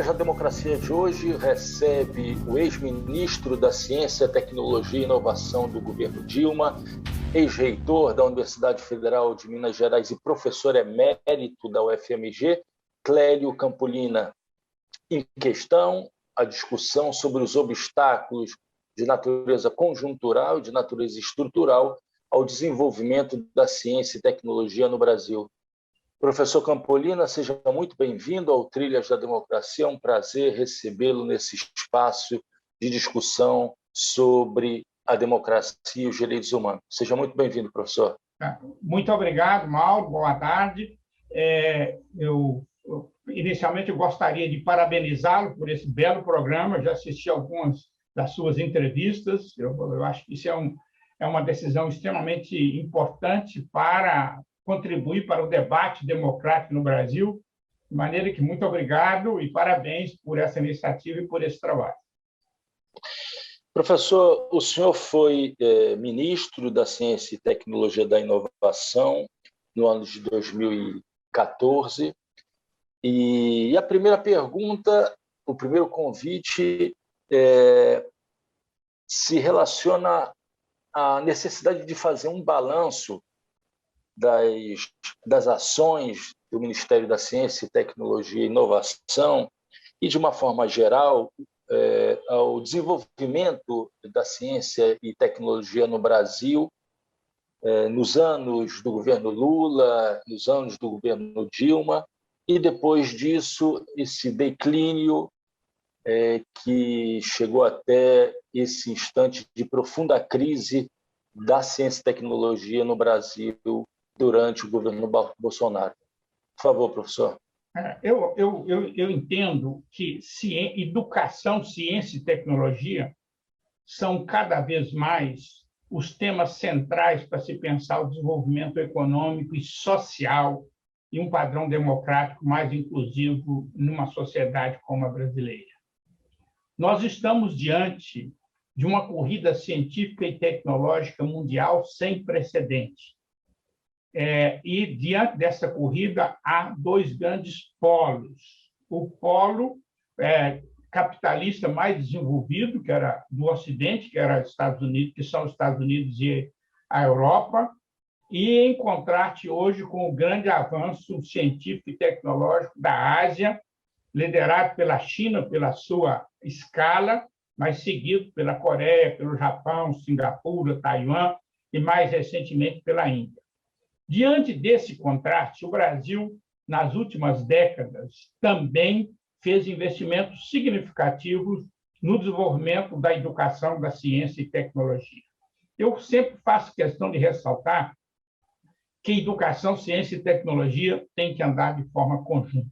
Trilhas da Democracia de hoje recebe o ex-ministro da Ciência, Tecnologia e Inovação do governo Dilma, ex-reitor da Universidade Federal de Minas Gerais e professor emérito da UFMG, Clélio Campolina. Em questão, a discussão sobre os obstáculos de natureza conjuntural e de natureza estrutural ao desenvolvimento da ciência e tecnologia no Brasil. Professor Campolina, seja muito bem-vindo ao Trilhas da Democracia. É um prazer recebê-lo nesse espaço de discussão sobre a democracia e os direitos humanos. Seja muito bem-vindo, professor. Muito obrigado, Mauro. Boa tarde. Inicialmente, eu gostaria de parabenizá-lo por esse belo programa. Eu já assisti algumas das suas entrevistas. Eu acho que isso é uma decisão extremamente importante para contribuir para o debate democrático no Brasil, de maneira que muito obrigado e parabéns por essa iniciativa e por esse trabalho. Professor, o senhor foi ministro da Ciência e Tecnologia da Inovação no ano de 2014, e a primeira pergunta, o primeiro convite se relaciona à necessidade de fazer um balanço das ações do Ministério da Ciência, Tecnologia e Inovação e, de uma forma geral, ao desenvolvimento da ciência e tecnologia no Brasil nos anos do governo Lula, nos anos do governo Dilma, e depois disso, esse declínio que chegou até esse instante de profunda crise da ciência e tecnologia no Brasil durante o governo Bolsonaro. Por favor, professor. Eu entendo que educação, ciência e tecnologia são cada vez mais os temas centrais para se pensar o desenvolvimento econômico e social e um padrão democrático mais inclusivo numa sociedade como a brasileira. Nós estamos diante de uma corrida científica e tecnológica mundial sem precedente. E, diante dessa corrida, há dois grandes polos. O polo capitalista mais desenvolvido, que era do Ocidente, que era Estados Unidos, que são os Estados Unidos e a Europa, e em contraste hoje com o grande avanço científico e tecnológico da Ásia, liderado pela China, pela sua escala, mas seguido pela Coreia, pelo Japão, Singapura, Taiwan e, mais recentemente, pela Índia. Diante desse contraste, o Brasil, nas últimas décadas, também fez investimentos significativos no desenvolvimento da educação, da ciência e tecnologia. Eu sempre faço questão de ressaltar que educação, ciência e tecnologia têm que andar de forma conjunta,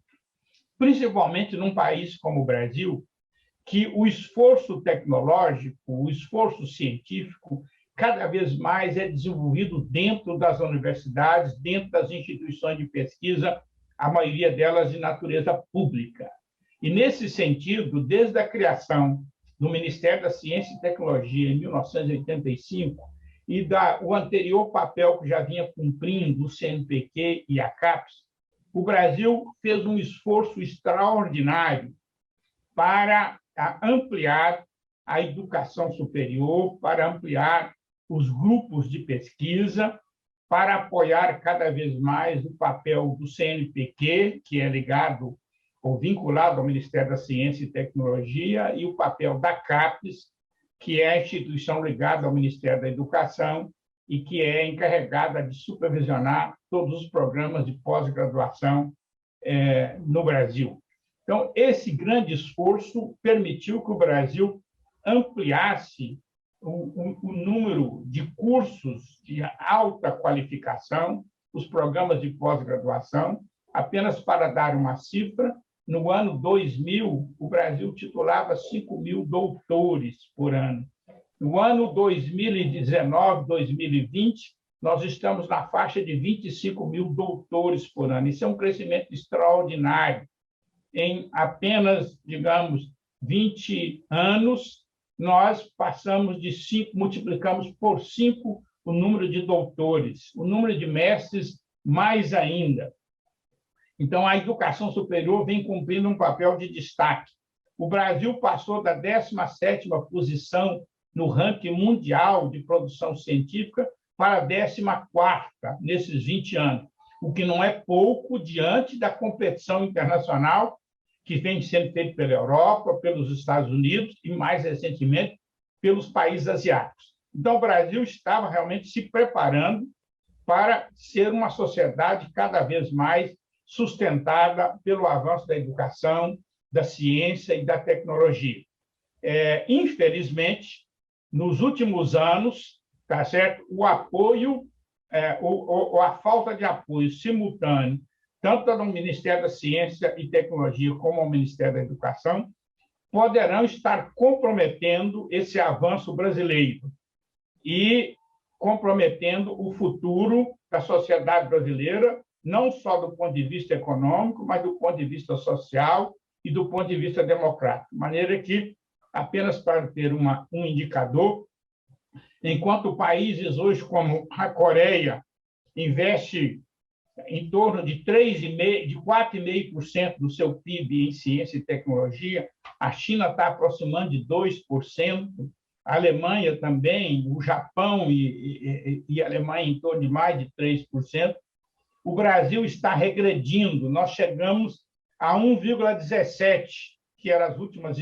principalmente num país como o Brasil, que o esforço tecnológico, o esforço científico, cada vez mais é desenvolvido dentro das universidades, dentro das instituições de pesquisa, a maioria delas de natureza pública. E, nesse sentido, desde a criação do Ministério da Ciência e Tecnologia, em 1985, e o anterior papel que já vinha cumprindo o CNPq e a CAPES, o Brasil fez um esforço extraordinário para ampliar a educação superior, para ampliar os grupos de pesquisa, para apoiar cada vez mais o papel do CNPq, que é ligado ou vinculado ao Ministério da Ciência e Tecnologia, e o papel da CAPES, que é a instituição ligada ao Ministério da Educação e que é encarregada de supervisionar todos os programas de pós-graduação no Brasil. Então, esse grande esforço permitiu que o Brasil ampliasse o número de cursos de alta qualificação, os programas de pós-graduação. Apenas para dar uma cifra, no ano 2000, o Brasil titulava 5.000 doutores por ano. No ano 2019, 2020, nós estamos na faixa de 25.000 doutores por ano. Isso é um crescimento extraordinário. Em apenas, digamos, 20 anos, nós multiplicamos por 5 o número de doutores, o número de mestres mais ainda. Então, a educação superior vem cumprindo um papel de destaque. O Brasil passou da 17ª posição no ranking mundial de produção científica para a 14ª nesses 20 anos, o que não é pouco diante da competição internacional que vem sendo feita pela Europa, pelos Estados Unidos e, mais recentemente, pelos países asiáticos. Então, o Brasil estava realmente se preparando para ser uma sociedade cada vez mais sustentada pelo avanço da educação, da ciência e da tecnologia. Infelizmente, nos últimos anos, tá certo? O apoio, a falta de apoio simultâneo, tanto no Ministério da Ciência e Tecnologia como ao Ministério da Educação, poderão estar comprometendo esse avanço brasileiro e comprometendo o futuro da sociedade brasileira, não só do ponto de vista econômico, mas do ponto de vista social e do ponto de vista democrático. De maneira que, apenas para ter um indicador, enquanto países hoje como a Coreia investe em torno de 4,5% do seu PIB em ciência e tecnologia, a China está aproximando de 2%, a Alemanha também, o Japão e a Alemanha em torno de mais de 3%. O Brasil está regredindo, nós chegamos a 1,17%, que eram as últimas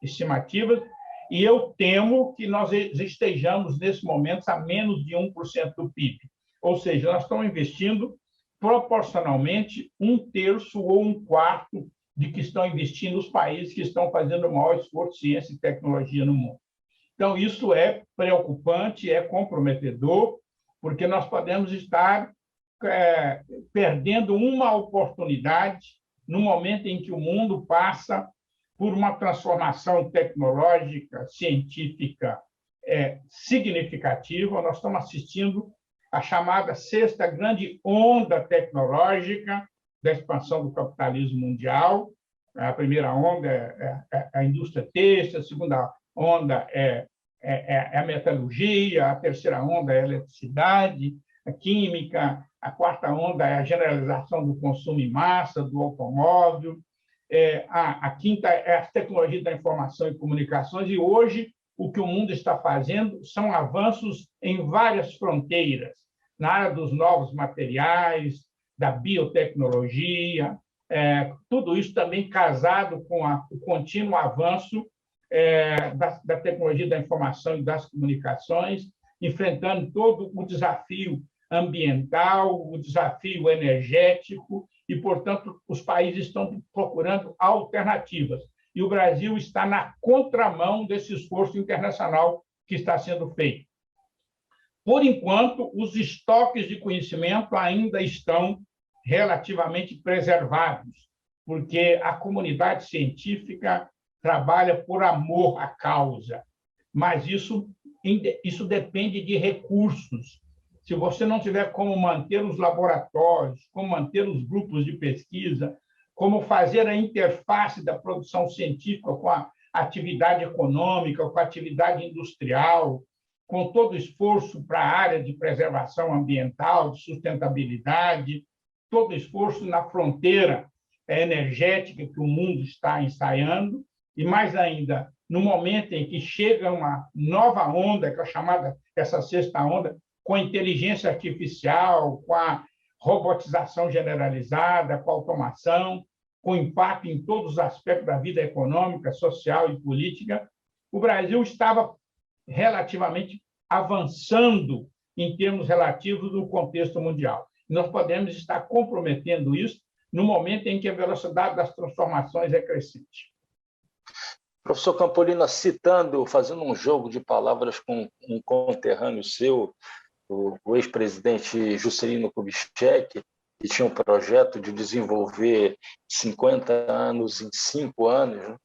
estimativas, e eu temo que nós estejamos, nesse momento, a menos de 1% do PIB. Ou seja, nós estamos investindo proporcionalmente 1/3 ou 1/4 de que estão investindo os países que estão fazendo o maior esforço de ciência e tecnologia no mundo. Então, isso é preocupante, é comprometedor, porque nós podemos estar perdendo uma oportunidade no momento em que o mundo passa por uma transformação tecnológica, científica significativa. Nós estamos assistindo a chamada sexta grande onda tecnológica da expansão do capitalismo mundial. A primeira onda é a indústria têxtil, a segunda onda é a metalurgia, a terceira onda é a eletricidade, a química, a quarta onda é a generalização do consumo em massa, do automóvel, a quinta é a tecnologia da informação e comunicações, e hoje o que o mundo está fazendo são avanços em várias fronteiras, na área dos novos materiais, da biotecnologia, tudo isso também casado com o contínuo avanço da tecnologia da informação e das comunicações, enfrentando todo o desafio ambiental, o desafio energético, e, portanto, os países estão procurando alternativas. E o Brasil está na contramão desse esforço internacional que está sendo feito. Por enquanto, os estoques de conhecimento ainda estão relativamente preservados, porque a comunidade científica trabalha por amor à causa, mas isso depende de recursos. Se você não tiver como manter os laboratórios, como manter os grupos de pesquisa, como fazer a interface da produção científica com a atividade econômica, com a atividade industrial, com todo o esforço para a área de preservação ambiental, de sustentabilidade, todo o esforço na fronteira energética que o mundo está ensaiando, e mais ainda, no momento em que chega uma nova onda, que é chamada essa sexta onda, com a inteligência artificial, com a robotização generalizada, com a automação, com impacto em todos os aspectos da vida econômica, social e política, o Brasil estava relativamente avançando em termos relativos no contexto mundial. Nós podemos estar comprometendo isso no momento em que a velocidade das transformações é crescente. Professor Campolino, fazendo um jogo de palavras com um conterrâneo seu, o ex-presidente Juscelino Kubitschek, que tinha um projeto de desenvolver 50 anos em 5 anos, né?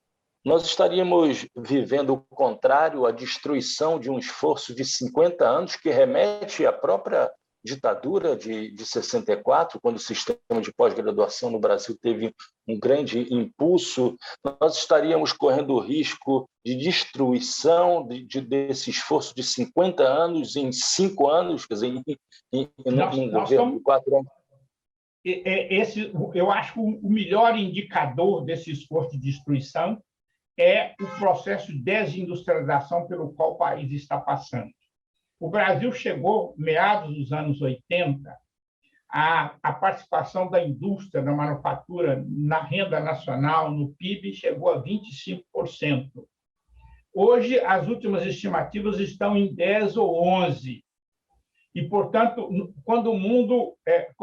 Nós estaríamos vivendo o contrário, a destruição de um esforço de 50 anos que remete à própria ditadura de 64, quando o sistema de pós-graduação no Brasil teve um grande impulso. Nós estaríamos correndo o risco de destruição desse esforço de 50 anos em 5 anos, quer dizer, num governo de 4 anos. eu acho que o melhor indicador desse esforço de destruição é o processo de desindustrialização pelo qual o país está passando. O Brasil chegou, meados dos anos 80, a participação da indústria, da manufatura na renda nacional, no PIB, chegou a 25%. Hoje, as últimas estimativas estão em 10 ou 11%. E, portanto, quando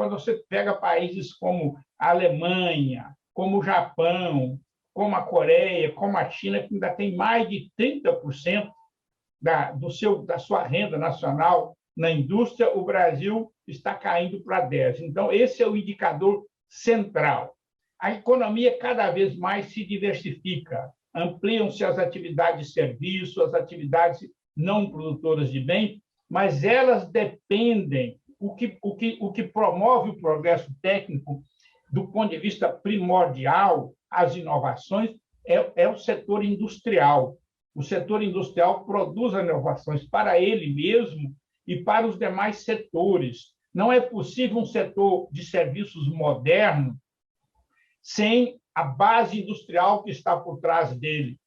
você pega países como a Alemanha, como o Japão, como a Coreia, como a China, que ainda tem mais de 30% da sua renda nacional na indústria, o Brasil está caindo para 10%. Então, esse é o indicador central. A economia cada vez mais se diversifica, ampliam-se as atividades de serviço, as atividades não produtoras de bem, mas elas dependem, o que promove o progresso técnico, do ponto de vista primordial, as inovações, é o setor industrial. O setor industrial produz as inovações para ele mesmo e para os demais setores. Não é possível um setor de serviços moderno sem a base industrial que está por trás dele.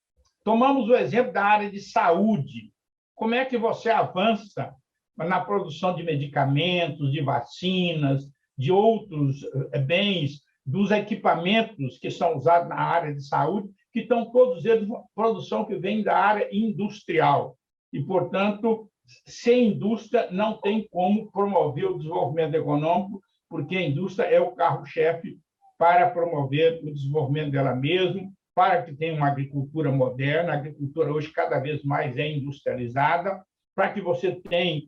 Tomamos o exemplo da área de saúde. Como é que você avança na produção de medicamentos, de vacinas, de outros bens, dos equipamentos que são usados na área de saúde, que estão todos eles produção que vem da área industrial. E, portanto, sem indústria não tem como promover o desenvolvimento econômico, porque a indústria é o carro-chefe para promover o desenvolvimento dela mesma, para que tenha uma agricultura moderna. A agricultura hoje cada vez mais é industrializada, para que você tenha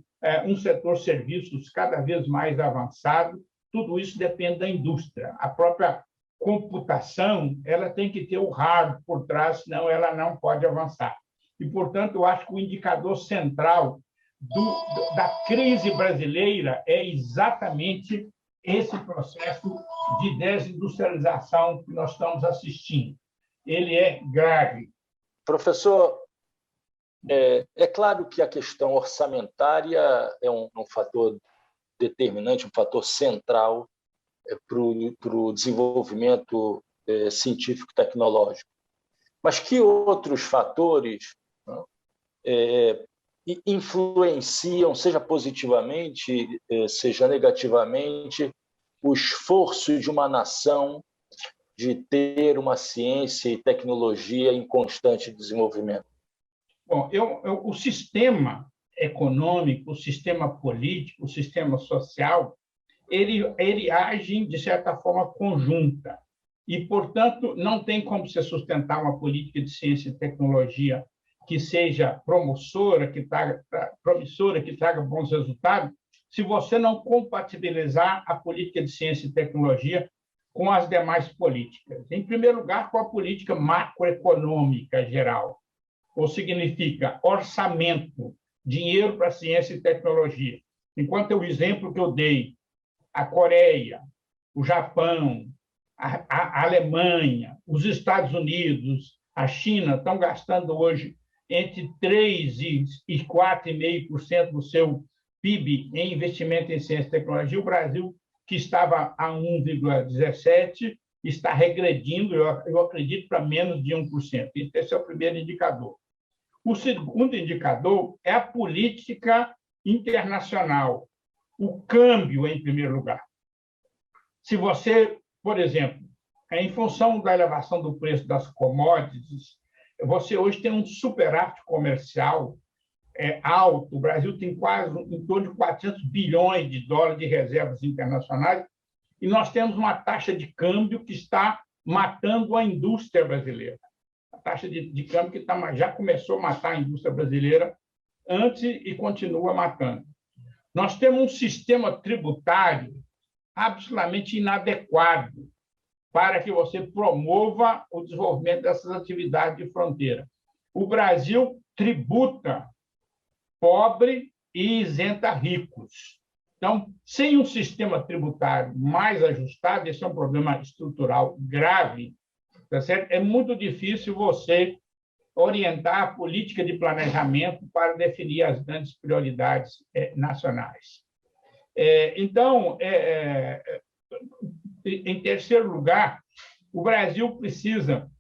um setor serviços cada vez mais avançado. Tudo isso depende da indústria. A própria computação, ela tem que ter o hard por trás, senão ela não pode avançar. E, portanto, eu acho que o indicador central da crise brasileira é exatamente esse processo de desindustrialização que nós estamos assistindo. Ele é grave. Professor, é claro que a questão orçamentária é um fator determinante, um fator central para o desenvolvimento científico e tecnológico. Mas que outros fatores influenciam, seja positivamente, seja negativamente, o esforço de uma nação de ter uma ciência e tecnologia em constante desenvolvimento? Bom, o sistema econômico, o sistema político, o sistema social, ele age, de certa forma, conjunta. E, portanto, não tem como se sustentar uma política de ciência e tecnologia que seja promissora, que traga bons resultados, se você não compatibilizar a política de ciência e tecnologia com as demais políticas. Em primeiro lugar, com a política macroeconômica geral, ou significa orçamento, dinheiro para ciência e tecnologia. Enquanto o exemplo que eu dei, a Coreia, o Japão, a Alemanha, os Estados Unidos, a China estão gastando hoje entre 3% e 4,5% do seu PIB em investimento em ciência e tecnologia. O Brasil, que estava a 1,17%, está regredindo, eu acredito, para menos de 1%. Esse é o primeiro indicador. O segundo indicador é a política internacional, o câmbio, em primeiro lugar. Se você, por exemplo, em função da elevação do preço das commodities, você hoje tem um superávit comercial alto. O Brasil tem quase em torno de 400 bilhões de dólares de reservas internacionais e nós temos uma taxa de câmbio que está matando a indústria brasileira. A taxa de câmbio que já começou a matar a indústria brasileira antes e continua matando. Nós temos um sistema tributário absolutamente inadequado para que você promova o desenvolvimento dessas atividades de fronteira. O Brasil tributa pobre e isenta ricos. Então, sem um sistema tributário mais ajustado, esse é um problema estrutural grave, tá certo? É muito difícil você orientar a política de planejamento para definir as grandes prioridades nacionais. Então, Em terceiro lugar, o Brasil precisa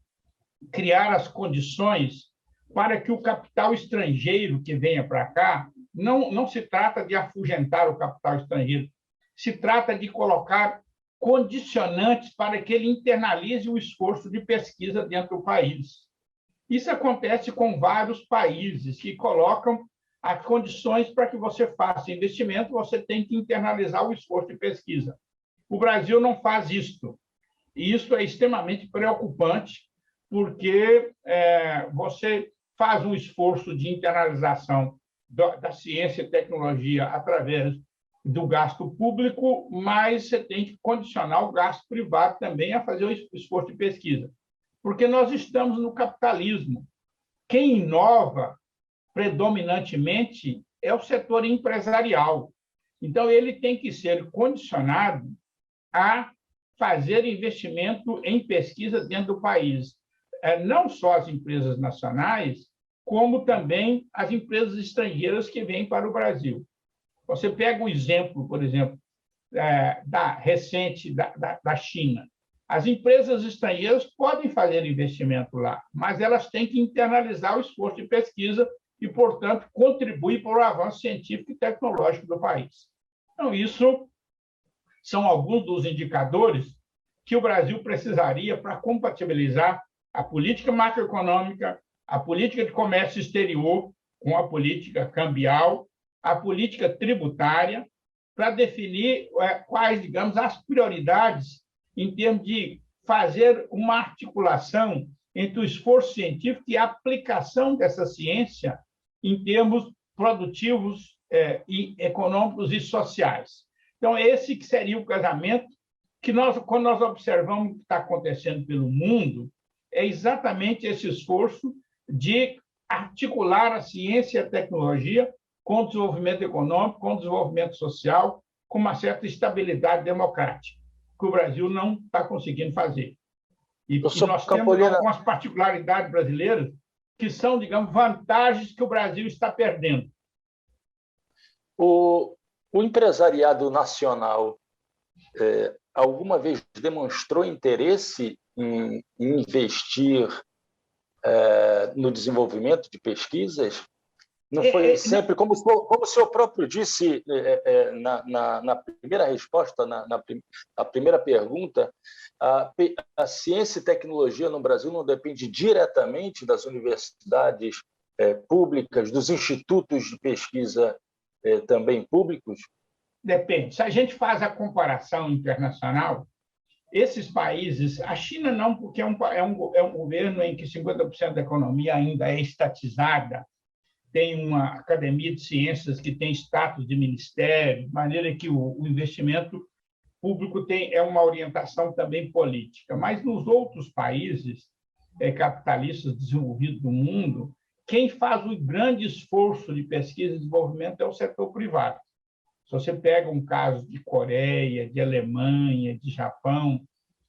criar as condições para que o capital estrangeiro que venha para cá, não se trata de afugentar o capital estrangeiro, se trata de colocar condicionantes para que ele internalize o esforço de pesquisa dentro do país. Isso acontece com vários países que colocam as condições para que você faça investimento, você tem que internalizar o esforço de pesquisa. O Brasil não faz isso. E isso é extremamente preocupante, porque você faz um esforço de internalização da ciência e tecnologia através do gasto público, mas você tem que condicionar o gasto privado também a fazer o esforço de pesquisa. Porque nós estamos no capitalismo. Quem inova predominantemente é o setor empresarial. Então, ele tem que ser condicionado a fazer investimento em pesquisa dentro do país. Não só as empresas nacionais, como também as empresas estrangeiras que vêm para o Brasil. Você pega o exemplo, por exemplo, recente da China. As empresas estrangeiras podem fazer investimento lá, mas elas têm que internalizar o esforço de pesquisa e, portanto, contribuir para o avanço científico e tecnológico do país. Então, isso são alguns dos indicadores que o Brasil precisaria para compatibilizar a política macroeconômica, a política de comércio exterior com a política cambial, a política tributária, para definir quais, digamos, as prioridades em termos de fazer uma articulação entre o esforço científico e a aplicação dessa ciência em termos produtivos e econômicos e sociais. Então, esse que seria o casamento que quando nós observamos o que está acontecendo pelo mundo, é exatamente esse esforço de articular a ciência e a tecnologia com o desenvolvimento econômico, com o desenvolvimento social, com uma certa estabilidade democrática, que o Brasil não está conseguindo fazer. E nós temos algumas particularidades brasileiras que são, digamos, vantagens que o Brasil está perdendo. O empresariado nacional alguma vez demonstrou interesse em investir no desenvolvimento de pesquisas? Não foi sempre, como o senhor próprio disse na primeira resposta, na primeira pergunta, a ciência e tecnologia no Brasil não depende diretamente das universidades públicas, dos institutos de pesquisa também públicos? Depende. Se a gente faz a comparação internacional, esses países, a China não, porque é um governo em que 50% da economia ainda é estatizada, tem uma academia de ciências que tem status de ministério, de maneira que o investimento público é uma orientação também política. Mas nos outros países capitalistas desenvolvidos do mundo, quem faz o grande esforço de pesquisa e desenvolvimento é o setor privado. Se você pega um caso de Coreia, de Alemanha, de Japão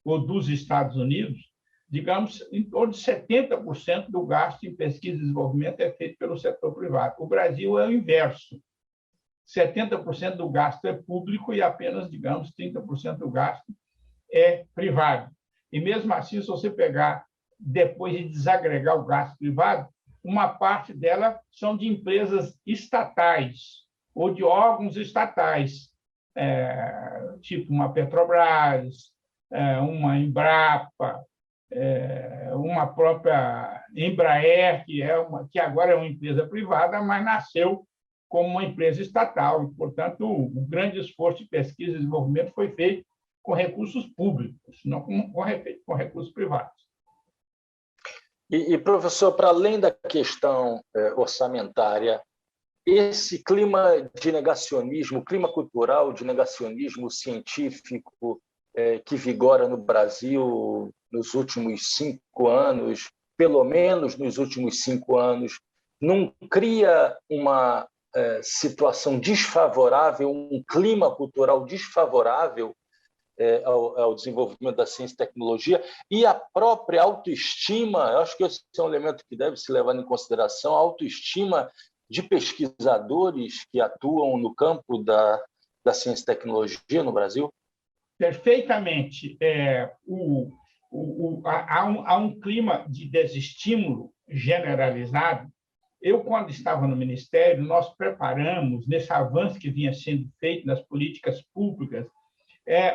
ou dos Estados Unidos, digamos, em torno de 70% do gasto em pesquisa e desenvolvimento é feito pelo setor privado. O Brasil é o inverso. 70% do gasto é público e apenas, digamos, 30% do gasto é privado. E mesmo assim, se você pegar, depois de desagregar o gasto privado, uma parte dela são de empresas estatais ou de órgãos estatais, tipo uma Petrobras, uma Embrapa, uma própria Embraer, que agora é uma empresa privada, mas nasceu como uma empresa estatal. E, portanto, o grande esforço de pesquisa e desenvolvimento foi feito com recursos públicos, não com recursos privados. E professor, para além da questão orçamentária, esse clima de negacionismo, clima cultural de negacionismo científico que vigora no Brasil nos últimos 5 anos, pelo menos nos últimos 5 anos, não cria uma situação desfavorável, um clima cultural desfavorável ao desenvolvimento da ciência e tecnologia e a própria autoestima? Eu acho que esse é um elemento que deve se levar em consideração, a autoestima de pesquisadores que atuam no campo da ciência e tecnologia no Brasil? perfeitamente. Há um clima de desestímulo generalizado. Eu, quando estava no Ministério, nós preparamos, nesse avanço que vinha sendo feito nas políticas públicas,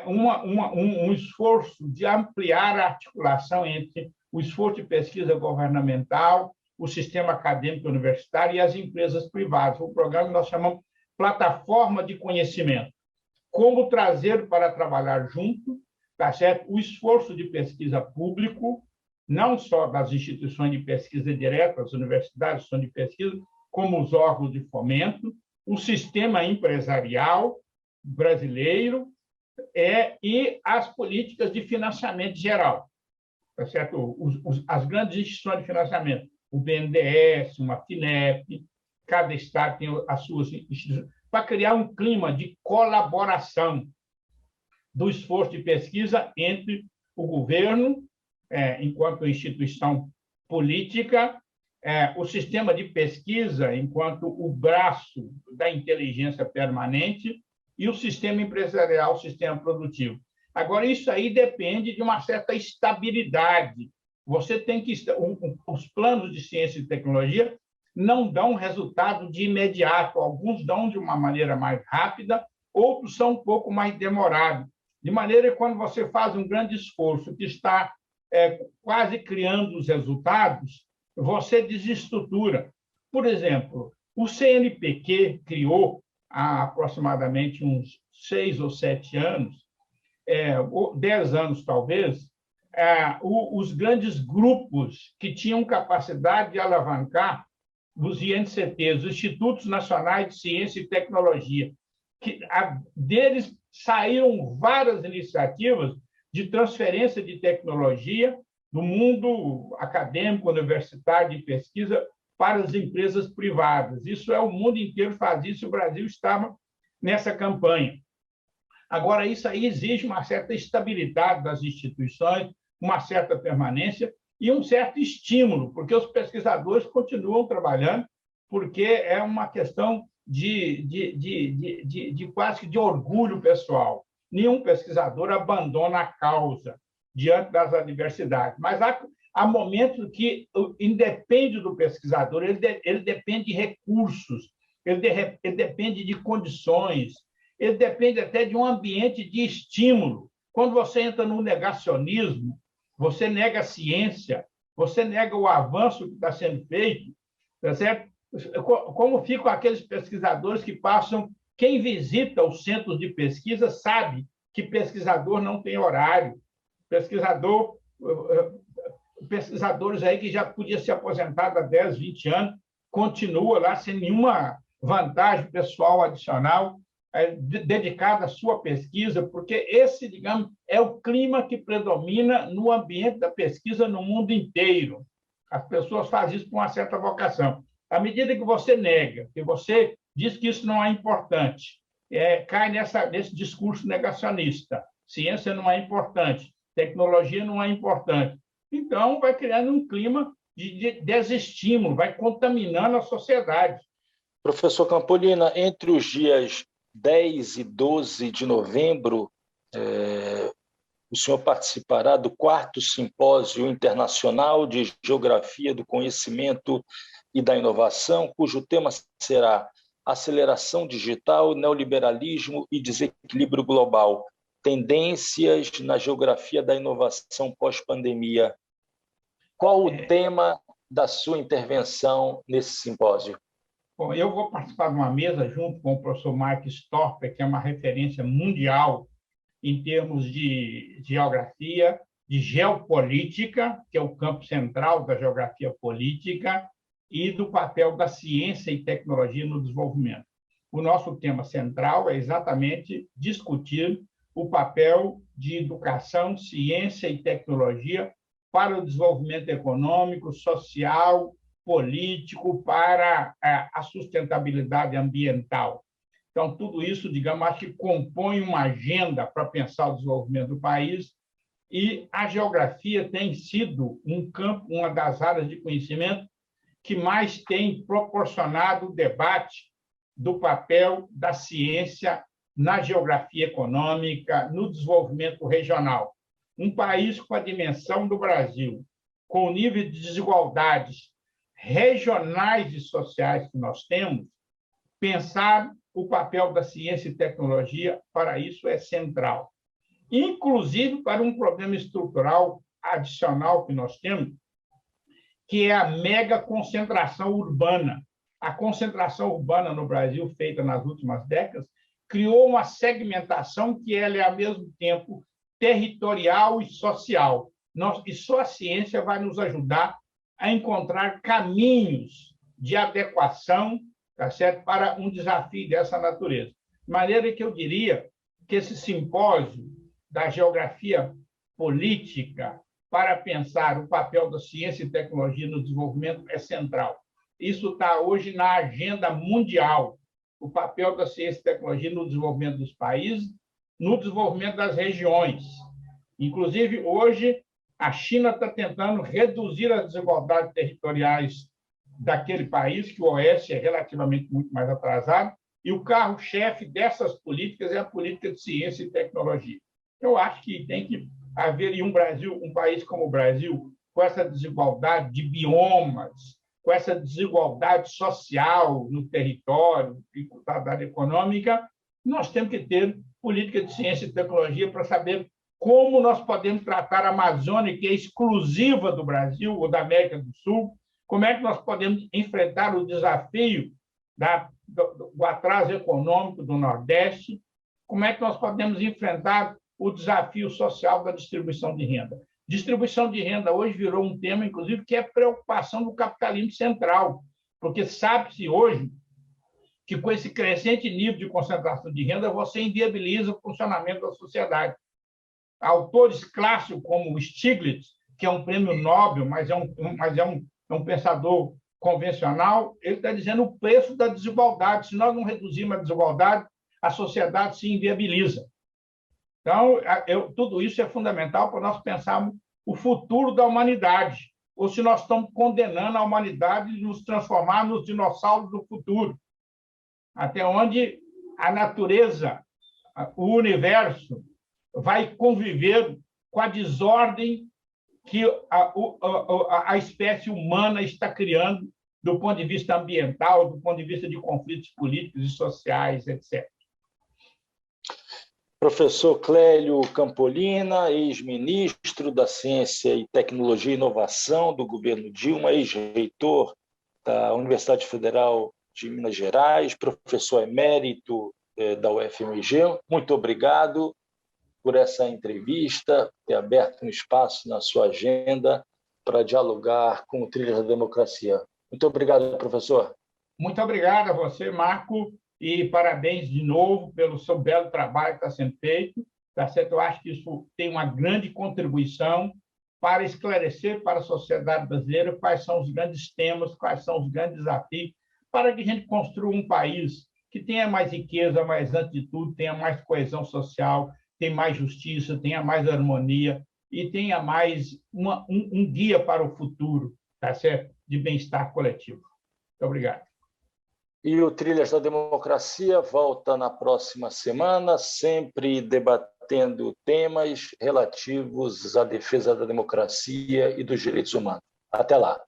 um esforço de ampliar a articulação entre o esforço de pesquisa governamental, o sistema acadêmico universitário e as empresas privadas. O programa que nós chamamos Plataforma de Conhecimento. Como trazer para trabalhar junto, tá certo? O esforço de pesquisa público, não só das instituições de pesquisa direta, as universidades, instituições de pesquisa, como os órgãos de fomento, o sistema empresarial brasileiro e as políticas de financiamento geral, tá certo? As grandes instituições de financiamento, o BNDES, uma FINEP, cada estado tem as suas instituições, para criar um clima de colaboração do esforço de pesquisa entre o governo, enquanto instituição política, o sistema de pesquisa, enquanto o braço da inteligência permanente, e o sistema empresarial, o sistema produtivo. Agora, isso aí depende de uma certa estabilidade. Você tem que... Os planos de ciência e tecnologia não dão resultado de imediato. Alguns dão de uma maneira mais rápida, outros são um pouco mais demorados. De maneira que, quando você faz um grande esforço que está quase criando os resultados, você desestrutura. Por exemplo, o CNPq criou, há aproximadamente uns 6 ou 7 anos, 10 anos talvez, os grandes grupos que tinham capacidade de alavancar os INCTs, os Institutos Nacionais de Ciência e Tecnologia, que deles saíram várias iniciativas de transferência de tecnologia do mundo acadêmico, universitário, de pesquisa, para as empresas privadas. Isso o mundo inteiro faz isso, o Brasil estava nessa campanha. Agora, isso aí exige uma certa estabilidade das instituições, uma certa permanência e um certo estímulo, porque os pesquisadores continuam trabalhando, porque é uma questão de quase que de orgulho pessoal. Nenhum pesquisador abandona a causa diante das adversidades, mas há momentos que independe do pesquisador, ele depende de recursos, ele depende de condições, ele depende até de um ambiente de estímulo. Quando você entra no negacionismo, você nega a ciência, você nega o avanço que está sendo feito, tá certo? Como ficam aqueles pesquisadores que passam... Quem visita os centros de pesquisa sabe que pesquisador não tem horário. Pesquisadores aí que já podia se aposentar há 10, 20 anos, continua lá sem nenhuma vantagem pessoal adicional, dedicada à sua pesquisa, porque esse, digamos, é o clima que predomina no ambiente da pesquisa no mundo inteiro. As pessoas fazem isso com uma certa vocação. À medida que você nega, que você diz que isso não é importante, cai nesse discurso negacionista. Ciência não é importante, tecnologia não é importante. Então, vai criando um clima de desestímulo, vai contaminando a sociedade. Professor Campolina, entre os dias 10 e 12 de novembro, o senhor participará do 4º Simpósio Internacional de Geografia do Conhecimento e da Inovação, cujo tema será Aceleração Digital, Neoliberalismo e Desequilíbrio Global, Tendências na Geografia da Inovação pós-pandemia. Qual o tema da sua intervenção nesse simpósio? Bom, eu vou participar de uma mesa junto com o professor Mark Storper, que é uma referência mundial em termos de geografia, de geopolítica, que é o campo central da geografia política, e do papel da ciência e tecnologia no desenvolvimento. O nosso tema central é exatamente discutir o papel de educação, ciência e tecnologia para o desenvolvimento econômico, social, político, para a sustentabilidade ambiental. Então, tudo isso, digamos, acho que compõe uma agenda para pensar o desenvolvimento do país, e a geografia tem sido um campo, uma das áreas de conhecimento que mais tem proporcionado o debate do papel da ciência na geografia econômica, no desenvolvimento regional. Um país com a dimensão do Brasil, com o nível de desigualdades regionais e sociais que nós temos, pensar o papel da ciência e tecnologia para isso é central. Inclusive para um problema estrutural adicional que nós temos, que é a mega concentração urbana. A concentração urbana no Brasil, feita nas últimas décadas, criou uma segmentação que ela é, ao mesmo tempo, territorial e social. E só a ciência vai nos ajudar a encontrar caminhos de adequação, tá certo, para um desafio dessa natureza. De maneira que eu diria que esse simpósio da geografia política para pensar o papel da ciência e tecnologia no desenvolvimento é central. Isso está hoje na agenda mundial, o papel da ciência e tecnologia no desenvolvimento dos países, no desenvolvimento das regiões. Inclusive, hoje, a China está tentando reduzir as desigualdades territoriais daquele país, que o Oeste é relativamente muito mais atrasado, e o carro-chefe dessas políticas é a política de ciência e tecnologia. Eu acho que tem que haver um país como o Brasil, com essa desigualdade de biomas, com essa desigualdade social no território, dificuldade econômica, nós temos que ter política de ciência e tecnologia para saber como nós podemos tratar a Amazônia, que é exclusiva do Brasil ou da América do Sul, como é que nós podemos enfrentar o desafio do atraso econômico do Nordeste, como é que nós podemos enfrentar o desafio social da distribuição de renda. Distribuição de renda hoje virou um tema, inclusive, que é preocupação do capitalismo central, porque sabe-se hoje que, com esse crescente nível de concentração de renda, você inviabiliza o funcionamento da sociedade. Autores clássicos como Stiglitz, que é um prêmio Nobel, mas é um pensador convencional, ele está dizendo o preço da desigualdade. Se nós não reduzirmos a desigualdade, a sociedade se inviabiliza. Então, tudo isso é fundamental para nós pensarmos o futuro da humanidade, ou se nós estamos condenando a humanidade de nos transformar nos dinossauros do futuro, até onde a natureza, o universo, vai conviver com a desordem que a espécie humana está criando do ponto de vista ambiental, do ponto de vista de conflitos políticos e sociais, etc. Professor Clélio Campolina, ex-ministro da Ciência e Tecnologia e Inovação do governo Dilma, ex-reitor da Universidade Federal de Minas Gerais, professor emérito da UFMG, muito obrigado por essa entrevista, ter aberto um espaço na sua agenda para dialogar com o Trilhas da Democracia. Muito obrigado, professor. Muito obrigado a você, Marco, e parabéns de novo pelo seu belo trabalho que está sendo feito. Tá certo? Eu acho que isso tem uma grande contribuição para esclarecer para a sociedade brasileira quais são os grandes temas, quais são os grandes desafios, para que a gente construa um país que tenha mais riqueza, mas, antes de tudo, tenha mais coesão social, tenha mais justiça, tenha mais harmonia e tenha mais um guia para o futuro, tá certo? De bem-estar coletivo. Muito obrigado. E o Trilhas da Democracia volta na próxima semana, sempre debatendo temas relativos à defesa da democracia e dos direitos humanos. Até lá.